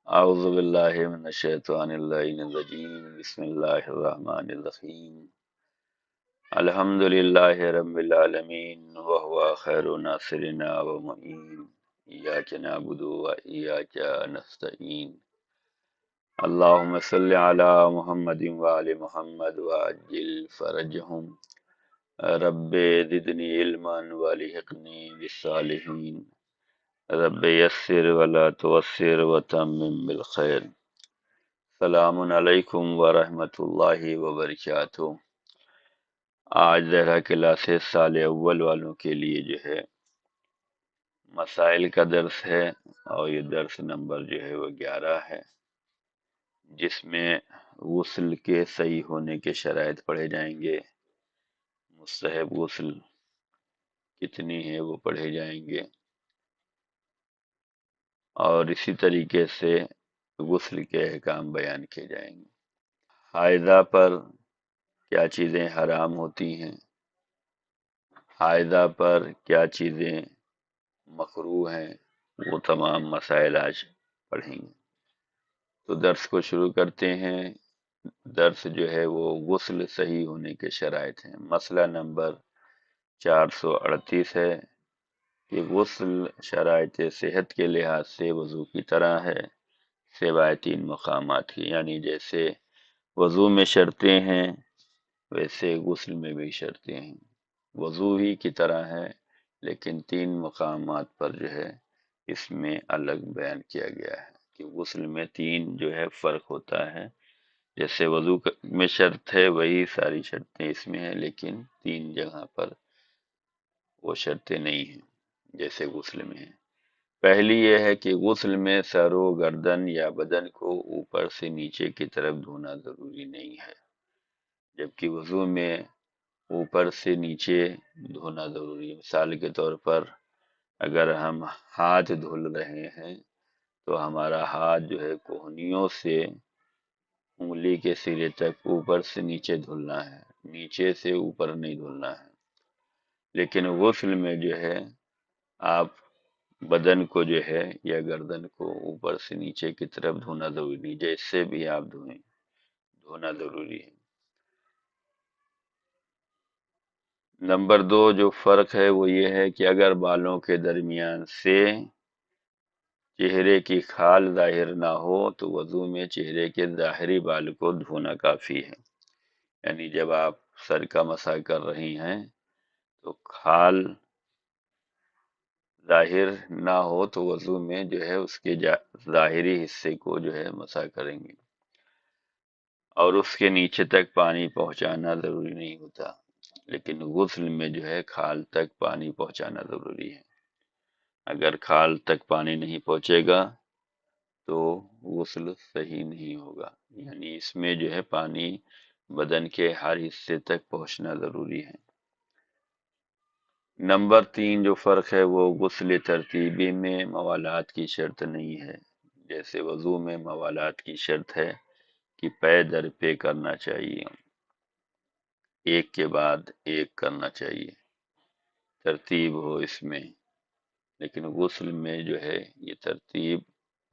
اعوذ باللہ من الشیطان اللعین الرجیم بسم اللہ الرحمن الرحیم الحمد للہ رب العالمین وهو خیر ناصرنا ومعین ایاک نعبد وایاک نستعین اللہم صل علی محمد وآل محمد وعجل فرجهم رب زدنی علما والحقنی بالصالحین رب یسر ولا تعسر وتمم بالخیر۔ السلام علیکم ورحمۃ اللہ وبرکاتہ۔ آج زہرا کلاسز سال اول والوں کے لیے جو ہے مسائل کا درس ہے، اور یہ درس نمبر جو ہے وہ 11 ہے، جس میں غسل کے صحیح ہونے کے شرائط پڑھے جائیں گے، مستحب غسل کتنی ہے وہ پڑھے جائیں گے، اور اسی طریقے سے غسل کے احکام بیان کیے جائیں گے۔ حائضہ پر کیا چیزیں حرام ہوتی ہیں، حائضہ پر کیا چیزیں مکروہ ہیں، وہ تمام مسائل آج پڑھیں گے۔ تو درس کو شروع کرتے ہیں۔ درس جو ہے وہ غسل صحیح ہونے کے شرائط ہیں۔ مسئلہ نمبر 438 ہے کہ غسل شرائط صحت کے لحاظ سے وضو کی طرح ہے، سوائے 3 مقامات کی، یعنی جیسے وضو میں شرطیں ہیں ویسے غسل میں بھی شرطیں ہیں، وضو ہی کی طرح ہے لیکن 3 مقامات پر جو ہے اس میں الگ بیان کیا گیا ہے کہ غسل میں 3 جو ہے فرق ہوتا ہے۔ جیسے وضو میں شرط ہے وہی ساری شرطیں اس میں ہیں، لیکن 3 جگہ پر وہ شرطیں نہیں ہیں جیسے غسل میں ہیں۔ پہلی یہ ہے کہ غسل میں سر و گردن یا بدن کو اوپر سے نیچے کی طرف دھونا ضروری نہیں ہے، جبکہ وضو میں اوپر سے نیچے دھونا ضروری ہے۔ مثال کے طور پر اگر ہم ہاتھ دھل رہے ہیں تو ہمارا ہاتھ جو ہے کوہنیوں سے انگلی کے سرے تک اوپر سے نیچے دھلنا ہے، نیچے سے اوپر نہیں دھلنا ہے۔ لیکن غسل میں جو ہے آپ بدن کو جو ہے یا گردن کو اوپر سے نیچے کی طرف دھونا ضروری نہیں، جیسے بھی آپ دھوئیں دھونا ضروری ہے۔ نمبر 2 جو فرق ہے وہ یہ ہے کہ اگر بالوں کے درمیان سے چہرے کی کھال ظاہر نہ ہو تو وضو میں چہرے کے ظاہری بال کو دھونا کافی ہے، یعنی جب آپ سر کا مسح کر رہی ہیں تو کھال ظاہر نہ ہو تو وضو میں جو ہے اس کے ظاہری حصے کو جو ہے مسح کریں گے، اور اس کے نیچے تک پانی پہنچانا ضروری نہیں ہوتا، لیکن غسل میں جو ہے کھال تک پانی پہنچانا ضروری ہے۔ اگر کھال تک پانی نہیں پہنچے گا تو غسل صحیح نہیں ہوگا، یعنی اس میں جو ہے پانی بدن کے ہر حصے تک پہنچنا ضروری ہے۔ نمبر 3 جو فرق ہے وہ غسل ترتیبی میں موالات کی شرط نہیں ہے، جیسے وضو میں موالات کی شرط ہے کہ پے در پے کرنا چاہیے، ایک کے بعد ایک کرنا چاہیے، ترتیب ہو اس میں، لیکن غسل میں جو ہے یہ ترتیب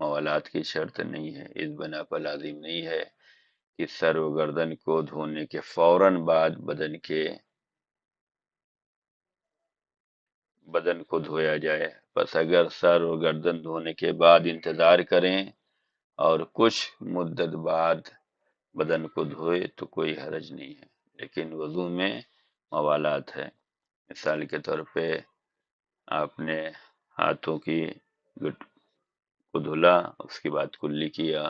موالات کی شرط نہیں ہے۔ اس بنا پر لازم نہیں ہے کہ سر و گردن کو دھونے کے فوراً بعد بدن کو دھویا جائے، بس اگر سر و گردن دھونے کے بعد انتظار کریں اور کچھ مدت بعد بدن کو دھوئے تو کوئی حرج نہیں ہے، لیکن وضو میں موالات ہے۔ مثال کے طور پہ آپ نے ہاتھوں کی گٹ کو دھلا، اس کے بعد کلی کیا،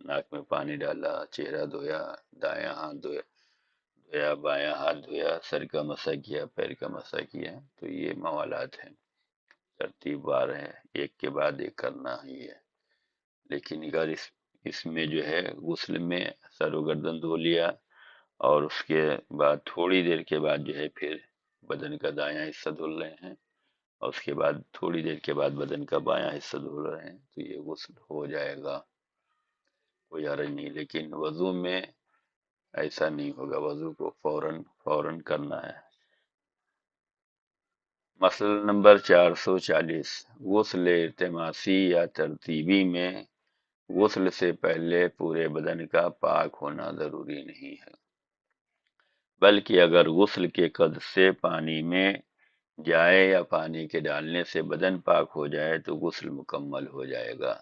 ناک میں پانی ڈالا، چہرہ دھویا، دایاں ہاتھ دھویا، بایاں ہاتھ دھویا، سر کا مسح کیا، پیر کا مسح کیا، تو یہ موالات ہیں، ترتیب وار ہے، ایک کے بعد ایک کرنا ہی ہے۔ لیکن اگر اس میں جو ہے غسل میں سر و گردن دھو لیا اور اس کے بعد تھوڑی دیر کے بعد جو ہے پھر بدن کا دایاں حصہ دھل رہے ہیں، اور اس کے بعد تھوڑی دیر کے بعد بدن کا بایاں حصہ دھل رہے ہیں، تو یہ غسل ہو جائے گا، کوئی حرج نہیں۔ لیکن وضو میں ایسا نہیں ہوگا، وضو کو فوراً کرنا ہے۔ مسئلہ نمبر 440، غسل التماسی یا ترتیبی میں غسل سے پہلے پورے بدن کا پاک ہونا ضروری نہیں ہے، بلکہ اگر غسل کے قد سے پانی میں جائے یا پانی کے ڈالنے سے بدن پاک ہو جائے تو غسل مکمل ہو جائے گا،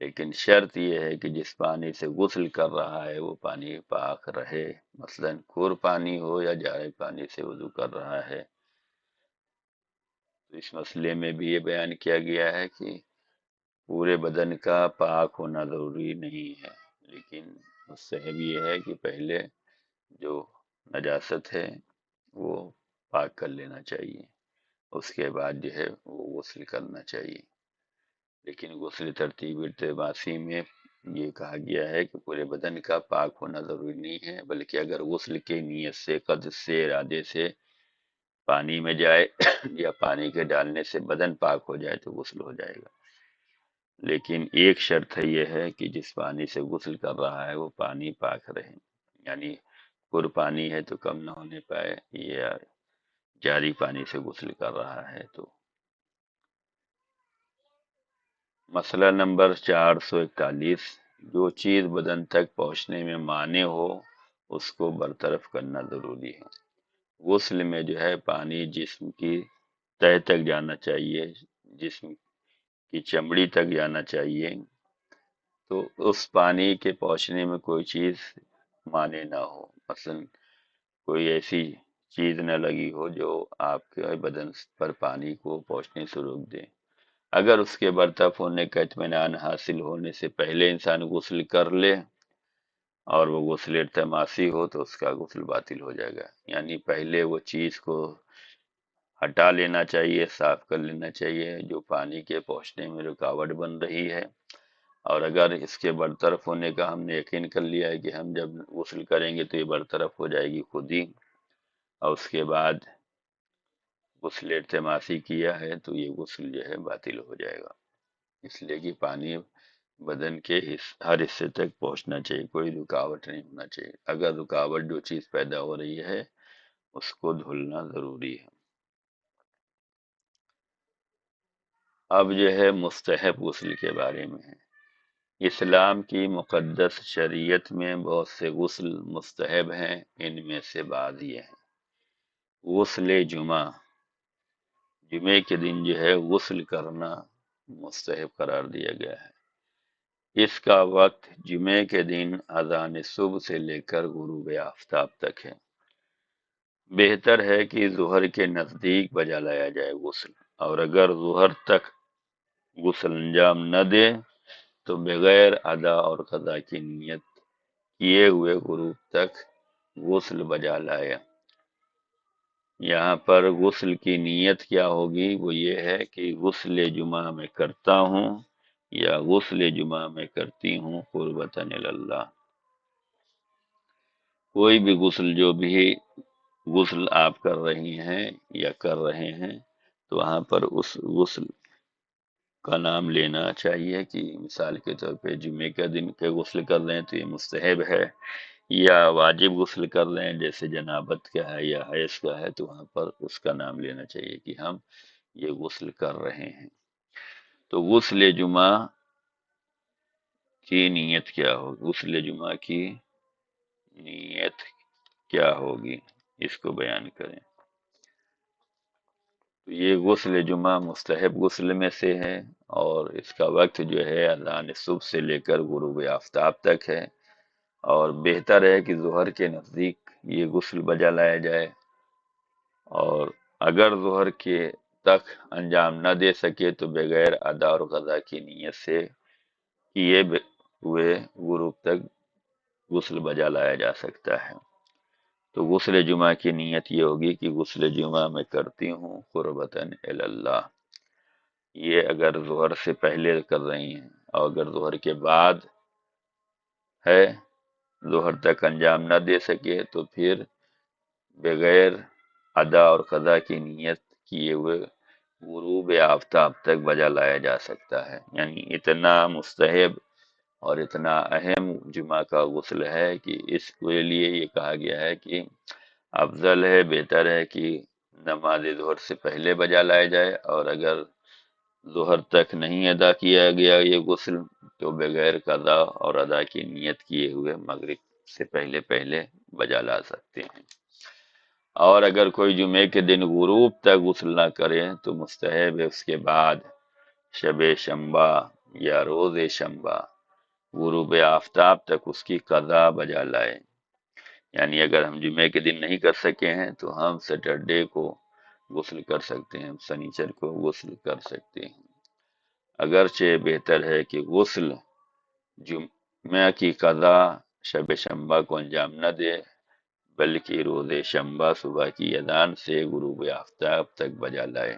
لیکن شرط یہ ہے کہ جس پانی سے غسل کر رہا ہے وہ پانی پاک رہے، مثلا کور پانی ہو یا جارے پانی سے وضو کر رہا ہے۔ تو اس مسئلے میں بھی یہ بیان کیا گیا ہے کہ پورے بدن کا پاک ہونا ضروری نہیں ہے، لیکن مستحب یہ ہے کہ پہلے جو نجاست ہے وہ پاک کر لینا چاہیے، اس کے بعد جو ہے وہ غسل کرنا چاہیے۔ لیکن غسل ترتیب التباسی میں یہ کہا گیا ہے کہ پورے بدن کا پاک ہونا ضروری نہیں ہے، بلکہ اگر غسل کی نیت سے، قصد سے، ارادے سے پانی میں جائے یا پانی کے ڈالنے سے بدن پاک ہو جائے تو غسل ہو جائے گا، لیکن ایک شرط ہے یہ ہے کہ جس پانی سے غسل کر رہا ہے وہ پانی پاک رہے، یعنی پر پانی ہے تو کم نہ ہونے پائے، یا جاری پانی سے غسل کر رہا ہے تو۔ مسئلہ نمبر 441، جو چیز بدن تک پہنچنے میں مانع ہو اس کو برطرف کرنا ضروری ہے۔ غسل میں جو ہے پانی جسم کی تہہ تک جانا چاہیے، جسم کی چمڑی تک جانا چاہیے، تو اس پانی کے پہنچنے میں کوئی چیز مانع نہ ہو، مثلا کوئی ایسی چیز نہ لگی ہو جو آپ کے بدن پر پانی کو پہنچنے سے روک دے۔ اگر اس کے برطرف ہونے کا اطمینان حاصل ہونے سے پہلے انسان غسل کر لے اور وہ غسل التماسی ہو تو اس کا غسل باطل ہو جائے گا، یعنی پہلے وہ چیز کو ہٹا لینا چاہیے، صاف کر لینا چاہیے جو پانی کے پہنچنے میں رکاوٹ بن رہی ہے، اور اگر اس کے برطرف ہونے کا ہم نے یقین کر لیا ہے کہ ہم جب غسل کریں گے تو یہ برطرف ہو جائے گی خود ہی، اور اس کے بعد غسل التماسی کیا ہے تو یہ غسل جو ہے باطل ہو جائے گا، اس لیے کہ پانی بدن کے ہر حصے تک پہنچنا چاہیے، کوئی رکاوٹ نہیں ہونا چاہیے، اگر رکاوٹ جو چیز پیدا ہو رہی ہے اس کو دھلنا ضروری ہے۔ اب جو ہے مستحب غسل کے بارے میں ہے۔ اسلام کی مقدس شریعت میں بہت سے غسل مستحب ہیں، ان میں سے بعض یہ ہیں۔ غسل جمعہ، جمعے کے دن جو ہے غسل کرنا مستحب قرار دیا گیا ہے۔ اس کا وقت جمعے کے دن اذان صبح سے لے کر غروب آفتاب تک ہے۔ بہتر ہے کہ ظہر کے نزدیک بجا لایا جائے غسل، اور اگر ظہر تک غسل انجام نہ دے تو بغیر ادا اور قضا کی نیت کیے ہوئے غروب تک غسل بجا لائے۔ یہاں پر غسل کی نیت کیا ہوگی؟ وہ یہ ہے کہ غسل جمعہ میں کرتا ہوں یا غسل جمعہ میں کرتی ہوں قربتاً اللہ۔ کوئی بھی غسل، جو بھی غسل آپ کر رہی ہیں یا کر رہے ہیں، تو وہاں پر اس غسل کا نام لینا چاہیے، کہ مثال کے طور پہ جمعے کا دن کے غسل کر رہے ہیں تو یہ مستحب ہے، یا واجب غسل کر رہے ہیں جیسے جنابت کا ہے یا حیض کا ہے تو وہاں پر اس کا نام لینا چاہیے کہ ہم یہ غسل کر رہے ہیں۔ تو غسل جمعہ کی نیت کیا ہوگی؟ غسل جمعہ کی نیت کیا ہوگی اس کو بیان کریں۔ تو یہ غسل جمعہ مستحب غسل میں سے ہے، اور اس کا وقت جو ہے اذان صبح سے لے کر غروب آفتاب تک ہے، اور بہتر ہے کہ ظہر کے نزدیک یہ غسل بجا لایا جائے، اور اگر ظہر کے تک انجام نہ دے سکے تو بغیر ادا اور قضا کی نیت سے کیے ہوئے غروب تک غسل بجا لایا جا سکتا ہے۔ تو غسل جمعہ کی نیت یہ ہوگی کہ غسل جمعہ میں کرتی ہوں قربتاً اللہ، یہ اگر ظہر سے پہلے کر رہی ہیں، اور اگر ظہر کے بعد ہے، ظہر تک انجام نہ دے سکے تو پھر بغیر ادا اور قضا کی نیت کیے ہوئے غروب آفتاب تک بجا لایا جا سکتا ہے، یعنی اتنا مستحب اور اتنا اہم جمعہ کا غسل ہے کہ اس کے لیے یہ کہا گیا ہے کہ افضل ہے، بہتر ہے کہ نماز ظہر سے پہلے بجا لایا جائے، اور اگر ظہر تک نہیں ادا کیا گیا یہ غسل تو بغیر قضا اور ادا کی نیت کیے ہوئے مغرب سے پہلے پہلے بجا لا سکتے ہیں۔ اور اگر کوئی جمعے کے دن غروب تک غسل نہ کرے تو مستحب ہے اس کے بعد شب شنبہ یا روز شنبہ غروب آفتاب تک اس کی قضا بجا لائے۔ یعنی اگر ہم جمعے کے دن نہیں کر سکے ہیں تو ہم سیٹرڈے کو غسل کر سکتے ہیں، سنیچر کو غسل کر سکتے ہیں۔ اگرچہ بہتر ہے کہ غسل جمعہ کی قضا شب شنبہ کو انجام نہ دے، بلکہ روز شنبہ صبح کی اذان سے غروب آفتاب تک بجا لائے۔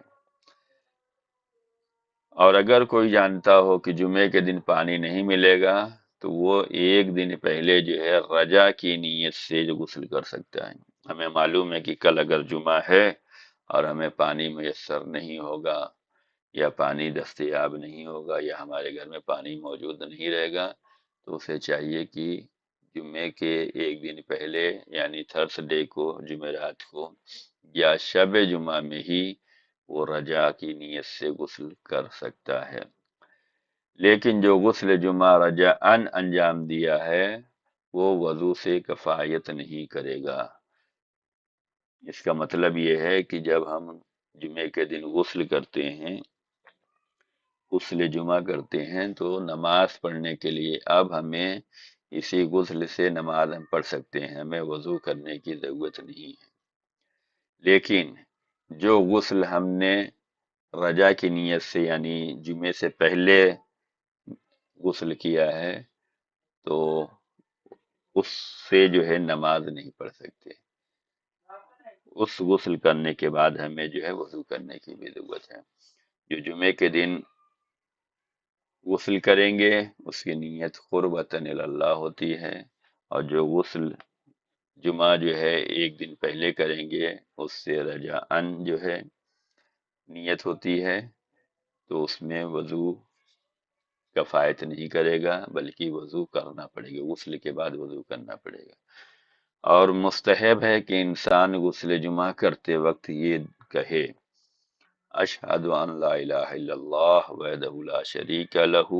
اور اگر کوئی جانتا ہو کہ جمعے کے دن پانی نہیں ملے گا تو وہ ایک دن پہلے جو ہے رجا کی نیت سے جو غسل کر سکتا ہے۔ ہمیں معلوم ہے کہ کل اگر جمعہ ہے اور ہمیں پانی میسر نہیں ہوگا یا پانی دستیاب نہیں ہوگا یا ہمارے گھر میں پانی موجود نہیں رہے گا تو اسے چاہیے کہ جمعے کے ایک دن پہلے یعنی تھرسڈے کو، جمعرات کو یا شب جمعہ میں ہی وہ رجا کی نیت سے غسل کر سکتا ہے۔ لیکن جو غسل جمعہ رجعاً انجام دیا ہے وہ وضو سے کفایت نہیں کرے گا۔ اس کا مطلب یہ ہے کہ جب ہم جمعے کے دن غسل کرتے ہیں، غسل جمعہ کرتے ہیں تو نماز پڑھنے کے لیے اب ہمیں اسی غسل سے نماز ہم پڑھ سکتے ہیں، ہمیں وضو کرنے کی ضرورت نہیں ہے۔ لیکن جو غسل ہم نے رجا کی نیت سے یعنی جمعے سے پہلے غسل کیا ہے تو اس سے جو ہے نماز نہیں پڑھ سکتے۔ اس غسل کرنے کے بعد ہمیں جو ہے وضو کرنے کی بھی ضرورت ہے۔ جو جمعے کے دن غسل کریں گے اس کی نیت قربتاً اللہ ہوتی ہے، اور جو غسل جمعہ جو ہے ایک دن پہلے کریں گے اس سے رجعاً جو ہے نیت ہوتی ہے، تو اس میں وضو کفایت نہیں کرے گا بلکہ وضو کرنا پڑے گا، غسل کے بعد وضو کرنا پڑے گا۔ اور مستحب ہے کہ انسان غسل جمعہ کرتے وقت یہ کہے: اشہد ان لا الہ الا اللہ وحدہ لا شریک لہ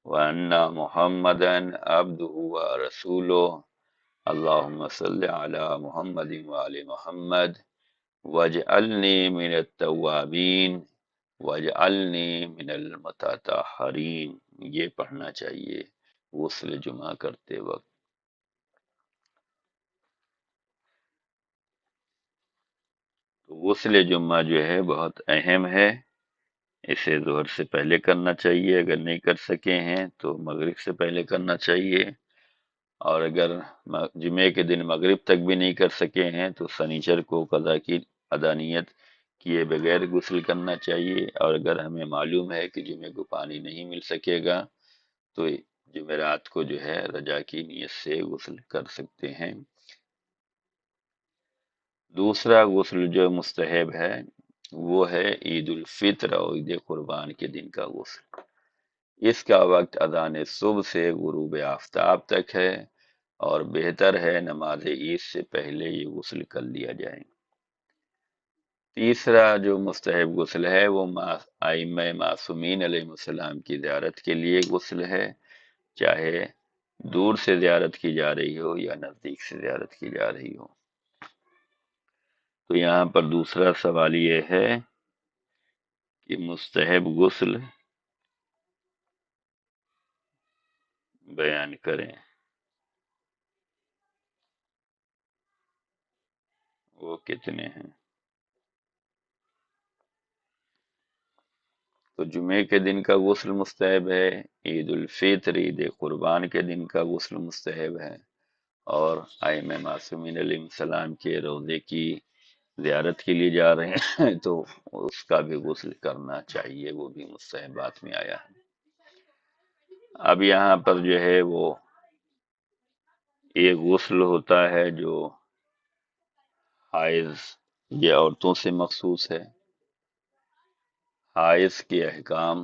وان محمدا عبدہ ورسولہ اللہم صل علی محمد وآل محمد واجعلنی من التوابین واجعلنی من المتطہرین۔ یہ پڑھنا چاہیے غسل جمعہ کرتے وقت۔ تو غسل جمعہ جو ہے بہت اہم ہے، اسے ظہر سے پہلے کرنا چاہیے، اگر نہیں کر سکے ہیں تو مغرب سے پہلے کرنا چاہیے، اور اگر جمعے کے دن مغرب تک بھی نہیں کر سکے ہیں تو سنیچر کو قضا کی ادانیت کیے بغیر غسل کرنا چاہیے، اور اگر ہمیں معلوم ہے کہ جمعے کو پانی نہیں مل سکے گا تو جمعرات کو جو ہے رجا کی نیت سے غسل کر سکتے ہیں۔ دوسرا غسل جو مستحب ہے وہ ہے عید الفطر اور عید قربان کے دن کا غسل۔ اس کا وقت اذان صبح سے غروب آفتاب تک ہے، اور بہتر ہے نماز عید سے پہلے یہ غسل کر لیا جائے۔ تیسرا جو مستحب غسل ہے وہ ائمہ معصومین علیہ السلام کی زیارت کے لیے غسل ہے، چاہے دور سے زیارت کی جا رہی ہو یا نزدیک سے زیارت کی جا رہی ہو۔ تو یہاں پر دوسرا سوال یہ ہے کہ مستحب غسل بیان کریں، وہ کتنے ہیں؟ تو جمعے کے دن کا غسل مستحب ہے، عید الفطر عید قربان کے دن کا غسل مستحب ہے، اور ائمہ معصومین علیہ السلام کے روضے کی زیارت کے لیے جا رہے ہیں تو اس کا بھی غسل کرنا چاہیے، وہ بھی مستحبات میں آیا ہے۔ اب یہاں پر جو ہے وہ ایک غسل ہوتا ہے جو حائض، یہ عورتوں سے مخصوص ہے۔ حائض کے احکام،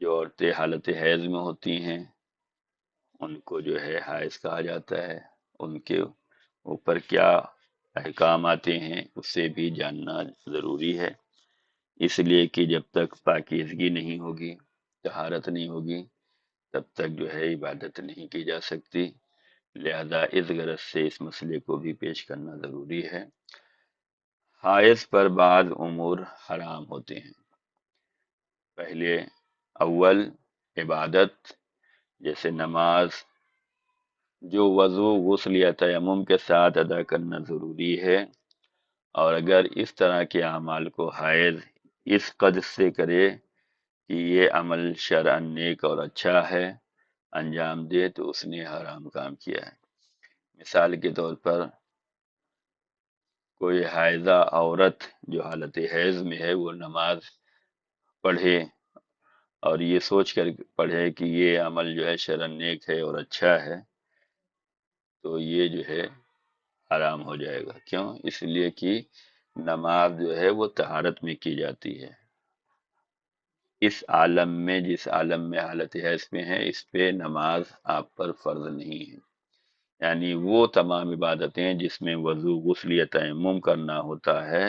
جو عورتیں حالت حیض میں ہوتی ہیں ان کو جو ہے حائض کہا جاتا ہے، ان کے اوپر کیا احکام آتے ہیں اسے بھی جاننا ضروری ہے، اس لیے کہ جب تک پاکیزگی نہیں ہوگی طہارت نہیں ہوگی تب تک جو ہے عبادت نہیں کی جا سکتی، لہذا اس غرض سے اس مسئلے کو بھی پیش کرنا ضروری ہے۔ حائض پر بعض امور حرام ہوتے ہیں۔ پہلے اول عبادت جیسے نماز، جو وضو غسل یا تیمم کے ساتھ ادا کرنا ضروری ہے، اور اگر اس طرح کے اعمال کو حائض اس قدر سے کرے کہ یہ عمل شرعاً نیک اور اچھا ہے انجام دے تو اس نے حرام کام کیا ہے۔ مثال کے طور پر کوئی حائضہ عورت جو حالت حیض میں ہے وہ نماز پڑھے اور یہ سوچ کر پڑھے کہ یہ عمل جو ہے شرعاً نیک ہے اور اچھا ہے، تو یہ جو ہے حرام ہو جائے گا۔ کیوں؟ اس لیے کہ نماز جو ہے وہ طہارت میں کی جاتی ہے، اس عالم میں جس عالم میں حالت حیض میں ہے اس پہ نماز آپ پر فرض نہیں ہے، یعنی وہ تمام عبادتیں جس میں وضو غسل یا تیمم کرنا ہوتا ہے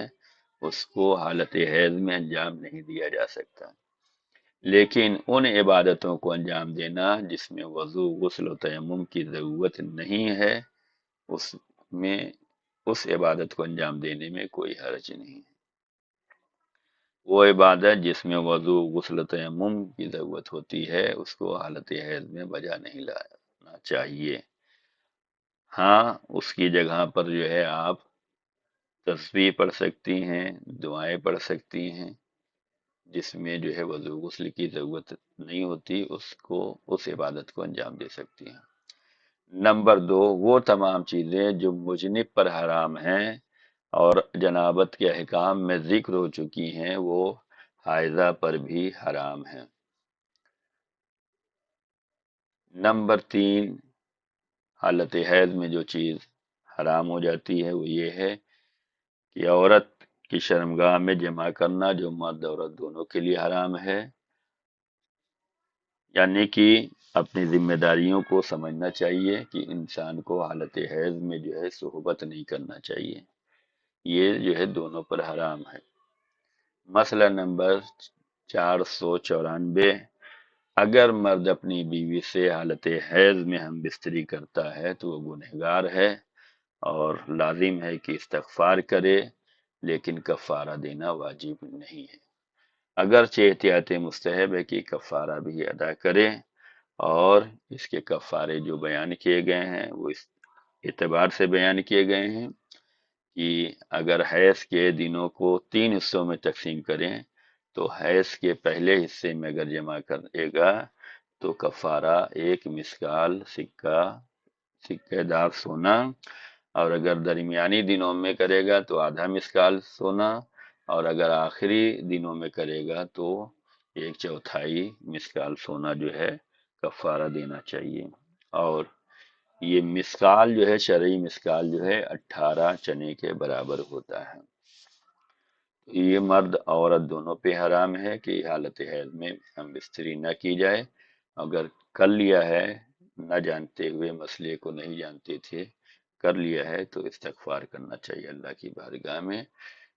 اس کو حالت حیض میں انجام نہیں دیا جا سکتا، لیکن ان عبادتوں کو انجام دینا جس میں وضو غسل و تیمم کی ضرورت نہیں ہے اس میں اس عبادت کو انجام دینے میں کوئی حرج نہیں ہے۔ وہ عبادت جس میں وضو غسل و تیمم کی ضرورت ہوتی ہے اس کو حالت حیض میں بجا نہیں لانا چاہیے۔ ہاں اس کی جگہ پر جو ہے آپ تسبیح پڑھ سکتی ہیں، دعائیں پڑھ سکتی ہیں، جس میں جو ہے وضو غسل کی ضرورت نہیں ہوتی اس عبادت کو انجام دے سکتی ہیں۔ نمبر دو، وہ تمام چیزیں جو مجنب پر حرام ہیں اور جنابت کے احکام میں ذکر ہو چکی ہیں وہ حائضہ پر بھی حرام ہیں۔ نمبر تین، حالت حیض میں جو چیز حرام ہو جاتی ہے وہ یہ ہے کہ عورت کی شرمگاہ میں جمع کرنا جو مرد عورت دونوں کے لیے حرام ہے، یعنی کہ اپنی ذمہ داریوں کو سمجھنا چاہیے کہ انسان کو حالت حیض میں جو ہے صحبت نہیں کرنا چاہیے، یہ جو ہے دونوں پر حرام ہے۔ مسئلہ نمبر 494، اگر مرد اپنی بیوی سے حالت حیض میں ہم بستری کرتا ہے تو وہ گنہگار ہے اور لازم ہے کہ استغفار کرے، لیکن کفارہ دینا واجب نہیں ہے، اگرچہ احتیاط مستحب ہے کہ کفارہ بھی ادا کرے، اور اس کے کفارے جو بیان کیے گئے ہیں وہ اس اعتبار سے بیان کیے گئے ہیں کہ اگر حیض کے دنوں کو 3 حصوں میں تقسیم کریں تو حیض کے پہلے حصے میں اگر جمع کرے گا تو کفارہ 1 مسکال سکہ دار سونا، اور اگر درمیانی دنوں میں کرے گا تو آدھا مسکال سونا، اور اگر آخری دنوں میں کرے گا تو 1/4 مسکال سونا جو ہے کفارہ دینا چاہیے، اور یہ مسکال جو ہے شرعی مسکال جو ہے 18 چنے کے برابر ہوتا ہے۔ یہ مرد عورت دونوں پہ حرام ہے کہ حالت حیض میں ہم بستری نہ کی جائے، اگر کر لیا ہے نہ جانتے ہوئے، مسئلے کو نہیں جانتے تھے، کر لیا ہے تو استغفار کرنا چاہیے اللہ کی بارگاہ میں۔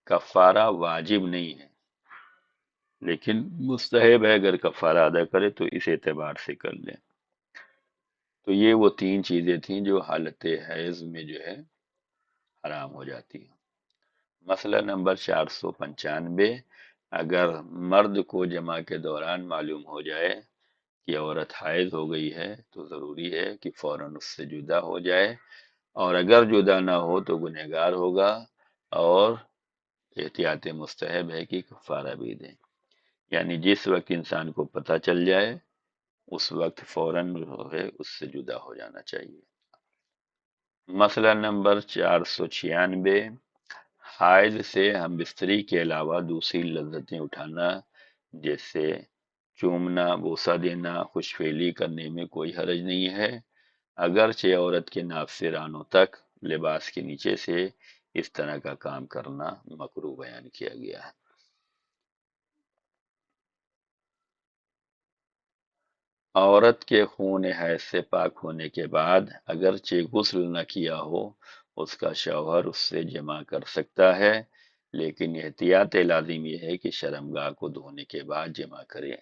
کفارہ واجب نہیں ہے لیکن مستحب ہے، اگر کفارہ ادا کرے تو اس اعتبار سے کر لیں۔ تو یہ وہ 3 چیزیں تھیں جو حالت حیض میں جو ہے حرام ہو جاتی ہیں۔ مسئلہ نمبر 495، اگر مرد کو جمع کے دوران معلوم ہو جائے کہ عورت حائض ہو گئی ہے تو ضروری ہے کہ فوراً اس سے جدا ہو جائے، اور اگر جدا نہ ہو تو گنہگار ہوگا، اور احتیاط مستحب ہے کہ کفارہ بھی دیں، یعنی جس وقت انسان کو پتہ چل جائے اس وقت فوراً اس سے جدا ہو جانا چاہیے۔ مسئلہ نمبر 496، حائض سے ہم بستری کے علاوہ دوسری لذتیں اٹھانا جیسے چومنا، بوسہ دینا، خوشفیلی کرنے میں کوئی حرج نہیں ہے، اگرچہ عورت کے ناف تک لباس کے نیچے سے اس طرح کا کام کرنا مکروہ بیان کیا گیا ہے۔ عورت کے خون حیض سے پاک ہونے کے بعد اگرچہ غسل نہ کیا ہو اس کا شوہر اس سے جمع کر سکتا ہے، لیکن احتیاط لازم یہ ہے کہ شرمگاہ کو دھونے کے بعد جمع کرے،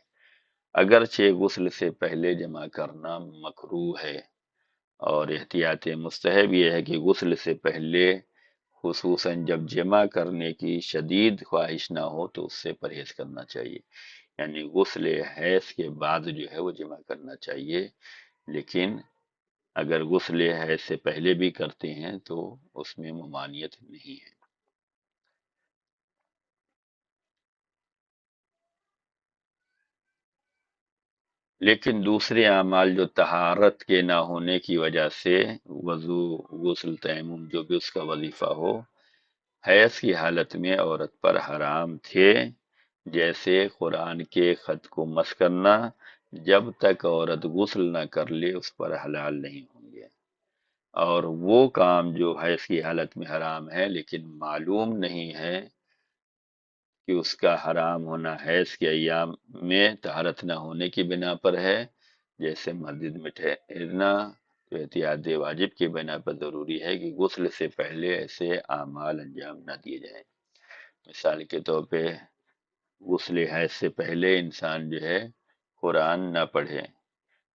اگرچہ غسل سے پہلے جمع کرنا مکروہ ہے، اور احتیاط مستحب یہ ہے کہ غسل سے پہلے خصوصاً جب جمع کرنے کی شدید خواہش نہ ہو تو اس سے پرہیز کرنا چاہیے، یعنی غسل حیض کے بعد جو ہے وہ جمع کرنا چاہیے، لیکن اگر غسل حیض سے پہلے بھی کرتے ہیں تو اس میں ممانعت نہیں ہے۔ لیکن دوسرے اعمال جو طہارت کے نہ ہونے کی وجہ سے وضو، غسل، تیمم جو بھی اس کا وظیفہ ہو، حیض کی حالت میں عورت پر حرام تھے، جیسے قرآن کے خط کو مس کرنا، جب تک عورت غسل نہ کر لے اس پر حلال نہیں ہوں گے۔ اور وہ کام جو حیض کی حالت میں حرام ہے لیکن معلوم نہیں ہے کہ اس کا حرام ہونا حیض کے ایام میں طہارت نہ ہونے کی بنا پر ہے، جیسے مسجد میں ٹھہرنا، تو احتیاط واجب کی بنا پر ضروری ہے کہ غسل سے پہلے ایسے اعمال انجام نہ دیے جائیں۔ مثال کے طور پہ غسل حیض سے پہلے انسان جو ہے قرآن نہ پڑھے،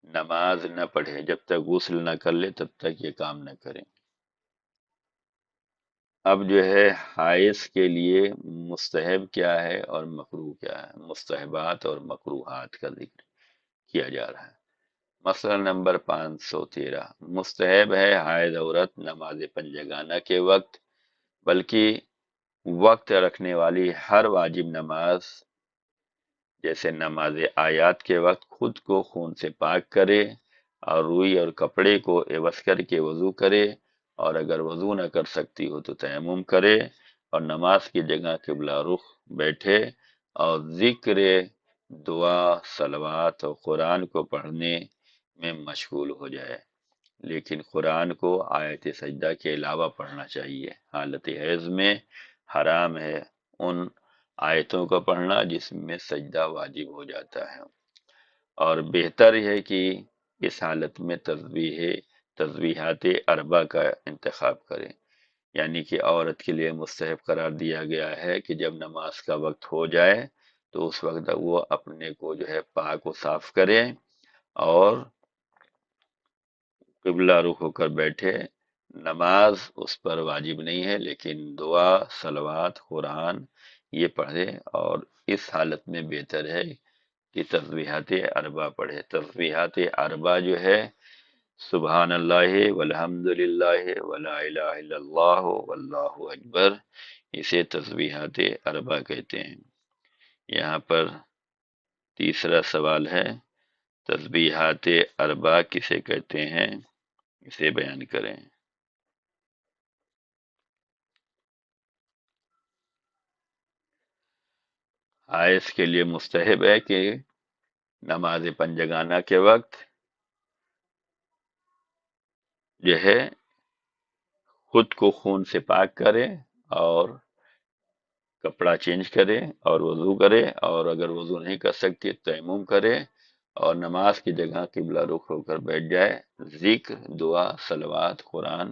نماز نہ پڑھے، جب تک غسل نہ کر لے تب تک یہ کام نہ کریں۔ اب جو ہے حائض کے لیے مستحب کیا ہے اور مکروہ کیا ہے، مستحبات اور مکروہات کا ذکر کیا جا رہا ہے۔ مسئلہ نمبر 513، مستحب ہے حائض عورت نماز پنجگانہ کے وقت، بلکہ وقت رکھنے والی ہر واجب نماز جیسے نماز آیات کے وقت خود کو خون سے پاک کرے اور روئی اور کپڑے کو عوض کر کے وضو کرے، اور اگر وضو نہ کر سکتی ہو تو تیمم کرے اور نماز کی جگہ قبلہ رخ بیٹھے اور ذکر، دعا، صلوات اور قرآن کو پڑھنے میں مشغول ہو جائے، لیکن قرآن کو آیت سجدہ کے علاوہ پڑھنا چاہیے۔ حالت حیض میں حرام ہے ان آیتوں کا پڑھنا جس میں سجدہ واجب ہو جاتا ہے، اور بہتر ہے کہ اس حالت میں تسبیحات اربع کا انتخاب کریں، یعنی کہ عورت کے لیے مستحب قرار دیا گیا ہے کہ جب نماز کا وقت ہو جائے تو اس وقت وہ اپنے کو جو ہے پاک و صاف کرے اور قبلہ رخ ہو کر بیٹھے۔ نماز اس پر واجب نہیں ہے لیکن دعا، صلوات، قرآن یہ پڑھے، اور اس حالت میں بہتر ہے کہ تسبیحات اربع پڑھے۔ تسبیحات اربع جو ہے سبحان اللہ والحمد للہ ولا الہ الا اللہ واللہ اکبر، اسے تسبیحات اربع کہتے ہیں۔ یہاں پر تیسرا سوال ہے، تسبیحات اربع کسے کہتے ہیں، اسے بیان کریں۔ حائض کے لیے مستحب ہے کہ نماز پنجگانہ کے وقت جو ہے خود کو خون سے پاک کرے اور کپڑا چینج کرے اور وضو کرے، اور اگر وضو نہیں کر سکتی تیمم کرے اور نماز کی جگہ قبلہ رخ ہو کر بیٹھ جائے، ذکر، دعا، صلوات، قرآن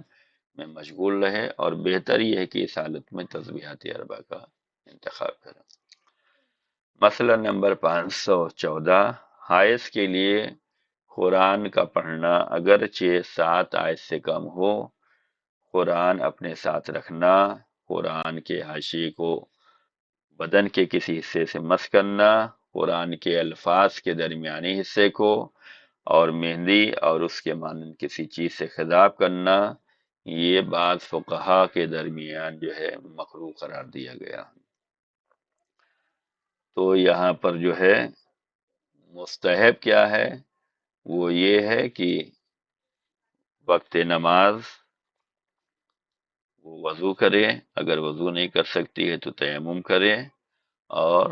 میں مشغول رہے، اور بہتر یہ ہے کہ اس حالت میں تسبیحات اربع کا انتخاب کرے۔ مسئلہ نمبر 514، حائض کے لیے قرآن کا پڑھنا اگرچہ 7 آیت سے کم ہو، قرآن اپنے ساتھ رکھنا، قرآن کے حاشیے کو بدن کے کسی حصے سے مس کرنا، قرآن کے الفاظ کے درمیانی حصے کو، اور مہندی اور اس کے مانند کسی چیز سے خطاب کرنا، یہ بعض فقہا کے درمیان جو ہے مکروہ قرار دیا گیا۔ تو یہاں پر جو ہے مستحب کیا ہے، وہ یہ ہے کہ وقت نماز وہ وضو کرے، اگر وضو نہیں کر سکتی ہے تو تیمم کرے اور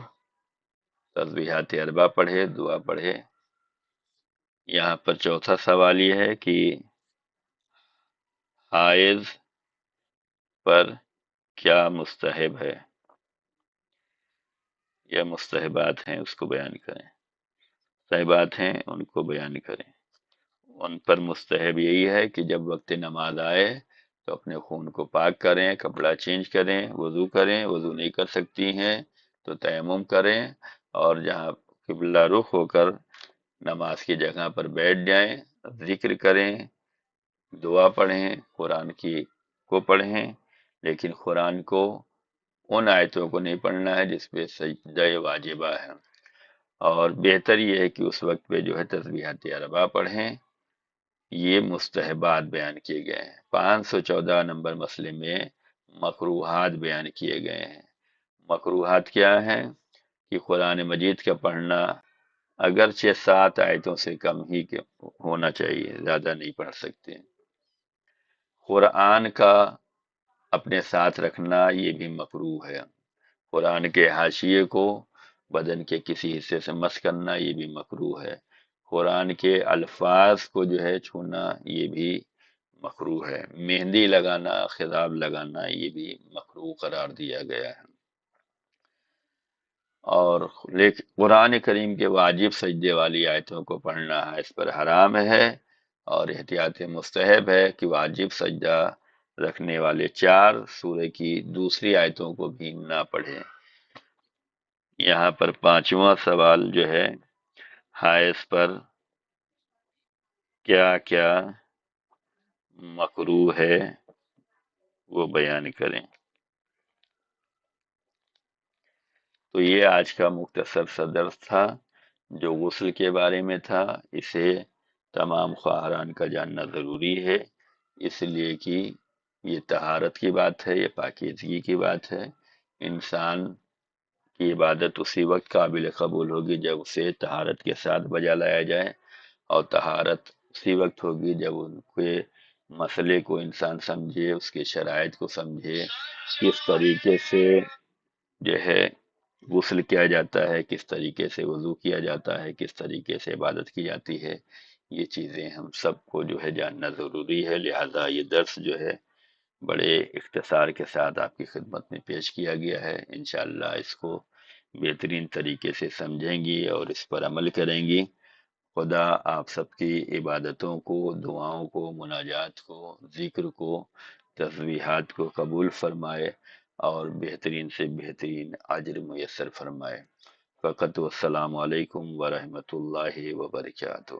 تسبیحات اربع پڑھے، دعا پڑھے۔ یہاں پر چوتھا سوال یہ ہے کہ حائض پر کیا مستحب ہے یا مستحبات ہیں اس کو بیان کریں، مستحبات ہیں ان کو بیان کریں۔ ان پر مستحب یہی ہے کہ جب وقت نماز آئے تو اپنے خون کو پاک کریں، کپڑا چینج کریں، وضو کریں، وضو نہیں کر سکتی ہیں تو تیمم کریں، اور جہاں قبلہ رخ ہو کر نماز کی جگہ پر بیٹھ جائیں، ذکر کریں، دعا پڑھیں، قرآن کو پڑھیں، لیکن قرآن کو ان آیتوں کو نہیں پڑھنا ہے جس پہ سجدہ واجبہ ہے، اور بہتر یہ ہے کہ اس وقت پہ جو ہے تسبیحات اربع پڑھیں۔ یہ مستحبات بیان کیے گئے ہیں۔ 514 نمبر مسئلے میں مکروہات بیان کیے گئے ہیں۔ مکروہات کیا ہیں؟ کہ قرآن مجید کا پڑھنا اگرچہ 7 آیتوں سے کم ہی ہونا چاہیے، زیادہ نہیں پڑھ سکتے۔ قرآن کا اپنے ساتھ رکھنا یہ بھی مکروہ ہے۔ قرآن کے حاشیے کو بدن کے کسی حصے سے مس کرنا یہ بھی مکروہ ہے۔ قرآن کے الفاظ کو جو ہے چھونا یہ بھی مکروہ ہے۔ مہندی لگانا، خضاب لگانا یہ بھی مکروہ قرار دیا گیا ہے۔ اور لیکن قرآن کریم کے واجب سجدے والی آیتوں کو پڑھنا اس پر حرام ہے، اور احتیاط مستحب ہے کہ واجب سجدہ رکھنے والے 4 سورہ کی دوسری آیتوں کو بھی نہ پڑھیں۔ یہاں پر 5واں سوال جو ہے حائض پر کیا کیا مکروہ ہے وہ بیان کریں۔ تو یہ آج کا مختصر سا درس تھا جو غسل کے بارے میں تھا۔ اسے تمام خواہران کا جاننا ضروری ہے، اس لیے کہ یہ طہارت کی بات ہے، یہ پاکیزگی کی بات ہے۔ انسان کی عبادت اسی وقت قابل قبول ہوگی جب اسے طہارت کے ساتھ بجا لایا جائے، اور طہارت اسی وقت ہوگی جب ان کے مسئلے کو انسان سمجھے، اس کے شرائط کو سمجھے، کس طریقے سے جو ہے غسل کیا جاتا ہے، کس طریقے سے وضو کیا جاتا ہے، کس طریقے سے عبادت کی جاتی ہے۔ یہ چیزیں ہم سب کو جو ہے جاننا ضروری ہے، لہذا یہ درس جو ہے بڑے اختصار کے ساتھ آپ کی خدمت میں پیش کیا گیا ہے۔ انشاءاللہ اس کو بہترین طریقے سے سمجھیں گی اور اس پر عمل کریں گی۔ خدا آپ سب کی عبادتوں کو، دعاؤں کو، مناجات کو، ذکر کو، تسبیحات کو قبول فرمائے اور بہترین سے بہترین اجر میسر فرمائے۔ فقط والسلام علیکم ورحمۃ اللہ وبرکاتہ۔